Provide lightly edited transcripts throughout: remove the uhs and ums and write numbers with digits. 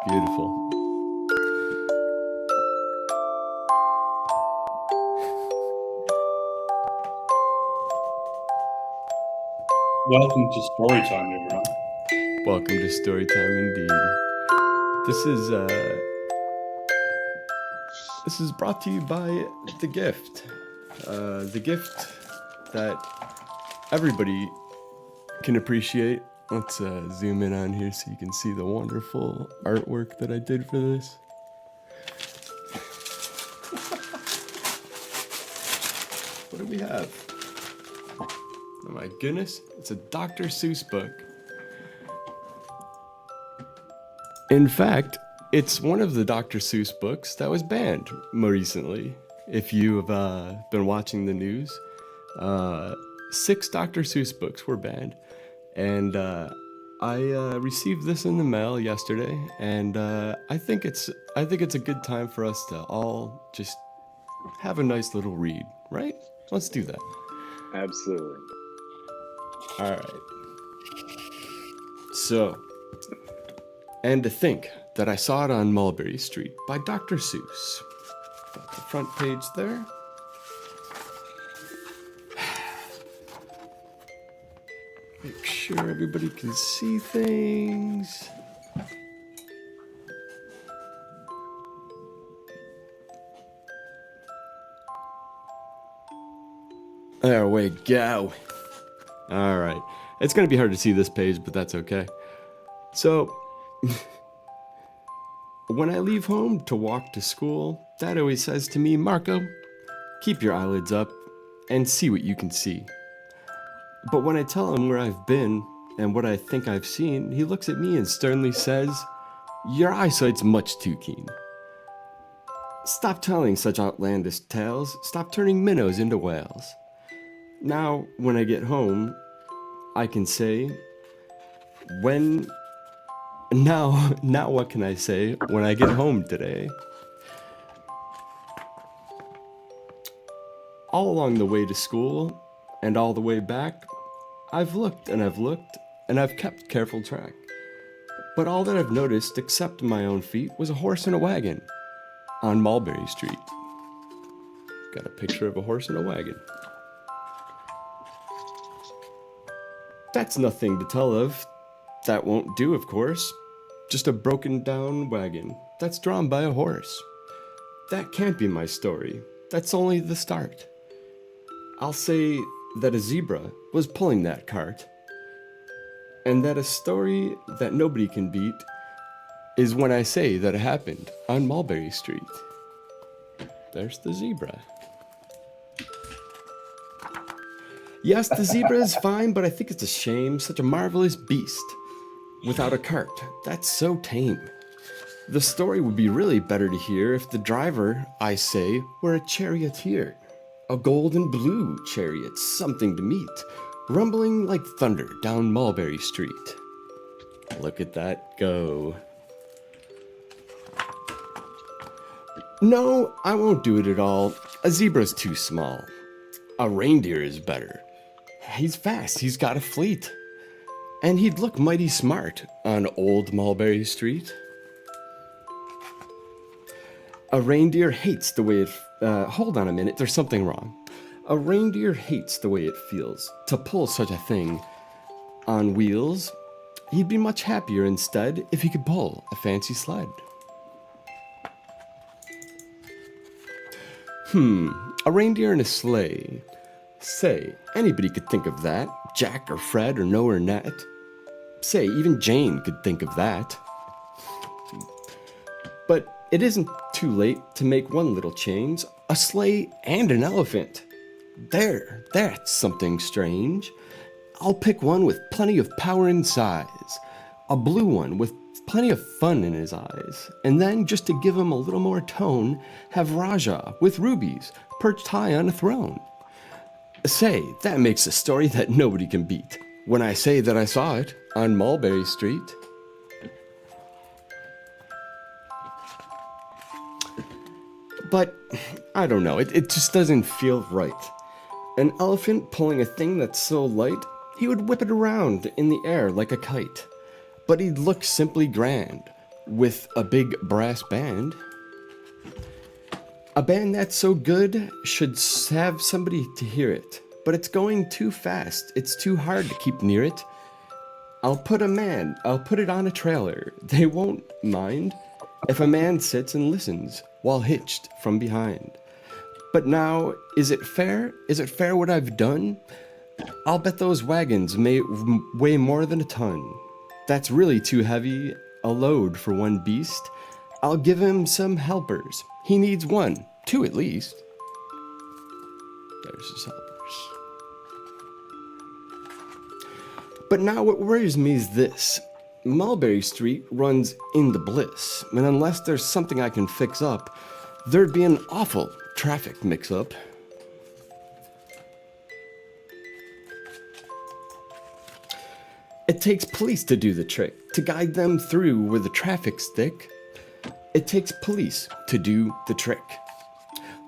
Beautiful. Welcome to Storytime, everyone. Welcome to Storytime indeed. This is brought to you by The Gift. The Gift that everybody can appreciate. Let's zoom in on here so you can see the wonderful artwork that I did for this. What do we have? Oh my goodness, it's a Dr. Seuss book. In fact, it's one of the Dr. Seuss books that was banned more recently. If you've been watching the news, 6 Dr. Seuss books were banned. And I received this in the mail yesterday, and I think it's a good time for us to all just have a nice little read, right? Let's do that. Absolutely. All right. So, and to think that I saw it on Mulberry Street by Dr. Seuss. Got the front page there. Make sure everybody can see things. There we go. All right. It's going to be hard to see this page, but that's okay. So, when I leave home to walk to school, Dad always says to me, Marco, keep your eyelids up and see what you can see. But when I tell him where I've been and what I think I've seen, he looks at me and sternly says, your eyesight's much too keen. Stop telling such outlandish tales. Stop turning minnows into whales. Now, when I get home, I can say, now what can I say when I get home today? All along the way to school and all the way back, I've looked and I've kept careful track. But all that I've noticed, except my own feet, was a horse and a wagon on Mulberry Street. Got a picture of a horse and a wagon. That's nothing to tell of. That won't do, of course. Just a broken down wagon that's drawn by a horse. That can't be my story. That's only the start. I'll say that a zebra was pulling that cart. And that a story that nobody can beat is when I say that it happened on Mulberry Street. There's the zebra. Yes, the zebra is fine, but I think it's a shame, such a marvelous beast. Without a cart, that's so tame. The story would be really better to hear if the driver, I say, were a charioteer. A gold and blue chariot, something to meet, rumbling like thunder down Mulberry Street. Look at that go. No, I won't do it at all. A zebra's too small. A reindeer is better. He's fast, he's got a fleet. And he'd look mighty smart on old Mulberry Street. A reindeer hates the way it... hold on a minute, there's something wrong. A reindeer hates the way it feels to pull such a thing on wheels. He'd be much happier instead if he could pull a fancy sled. A reindeer in a sleigh. Say, anybody could think of that. Jack or Fred or Noah or Nat. Say, even Jane could think of that. But it isn't too late to make one little change. A sleigh and an elephant. That's something strange. I'll pick one with plenty of power and size. A blue one with plenty of fun in his eyes. And then, just to give him a little more tone, have Raja with rubies perched high on a throne. Say, that makes a story that nobody can beat. When I say that I saw it on Mulberry Street. But, I don't know, it just doesn't feel right. An elephant pulling a thing that's so light, he would whip it around in the air like a kite. But he'd look simply grand, with a big brass band. A band that's so good should have somebody to hear it, but it's going too fast. It's too hard to keep near it. I'll put it on a trailer. They won't mind if a man sits and listens while hitched from behind. But now, is it fair? Is it fair what I've done? I'll bet those wagons may weigh more than a ton. That's really too heavy a load for one beast. I'll give him some helpers. He needs 1, 2 at least. There's his helpers. But now what worries me is this. Mulberry Street runs into Bliss, and unless there's something I can fix up, there'd be an awful traffic mix-up. It takes police to do the trick, to guide them through where the traffic's thick. It takes police to do the trick.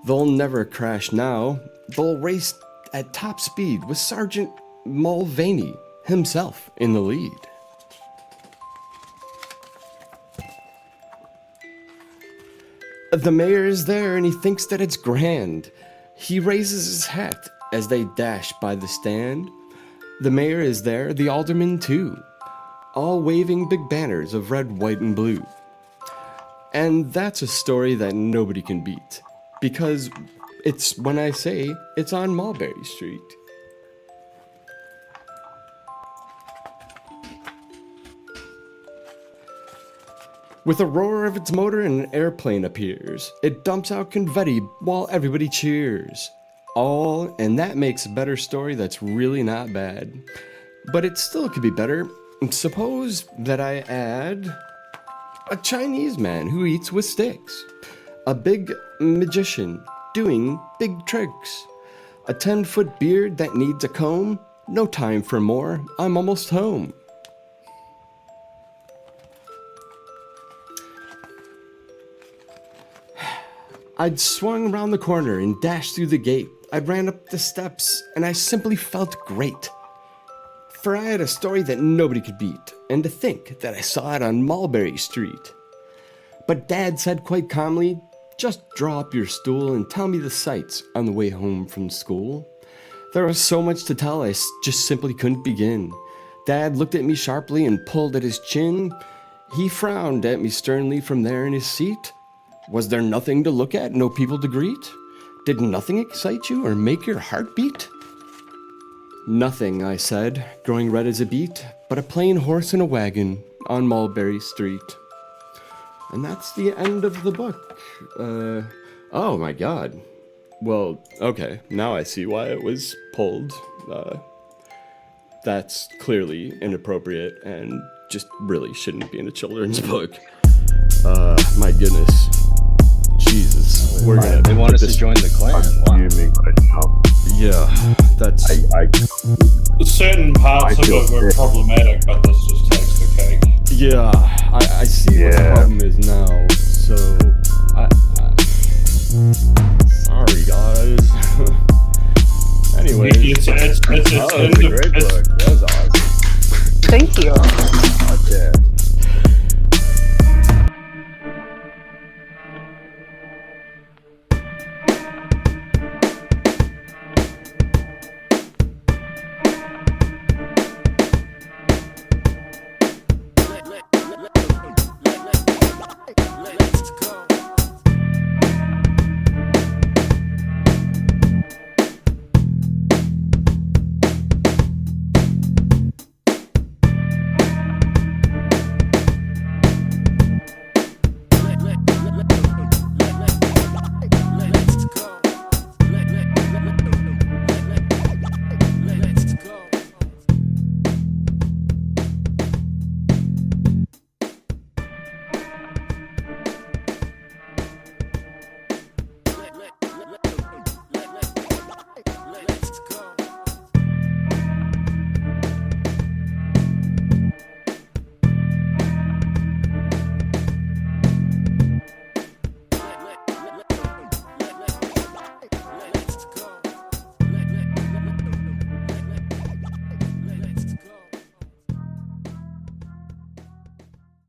They'll never crash now. They'll race at top speed with Sergeant Mulvaney himself in the lead. The mayor is there and he thinks that it's grand. He raises his hat as they dash by the stand. The mayor is there, the aldermen too, all waving big banners of red, white, and blue. And that's a story that nobody can beat, because it's when I say it's on Mulberry Street. With a roar of its motor, an airplane appears. It dumps out confetti while everybody cheers. And that makes a better story that's really not bad. But it still could be better. Suppose that I add a Chinese man who eats with sticks. A big magician doing big tricks. A 10-foot beard that needs a comb. No time for more, I'm almost home. I'd swung around the corner and dashed through the gate. I ran up the steps and I simply felt great. For I had a story that nobody could beat, and to think that I saw it on Mulberry Street. But Dad said quite calmly, just draw up your stool and tell me the sights on the way home from school. There was so much to tell I just simply couldn't begin. Dad looked at me sharply and pulled at his chin. He frowned at me sternly from there in his seat. Was there nothing to look at, no people to greet? Did nothing excite you or make your heart beat? Nothing, I said, growing red as a beet, but a plain horse and a wagon on Mulberry Street. And that's the end of the book. Oh my god. Well, okay, now I see why it was pulled. That's clearly inappropriate and just really shouldn't be in a children's book. My goodness. Jesus. They want us to join the clan. Wow. Yeah, that's... Certain parts of it were problematic, but this just takes the cake. Yeah, I see what the problem is now, so... Sorry, guys. Anyway. It's that was a great book. That was awesome. Thank you.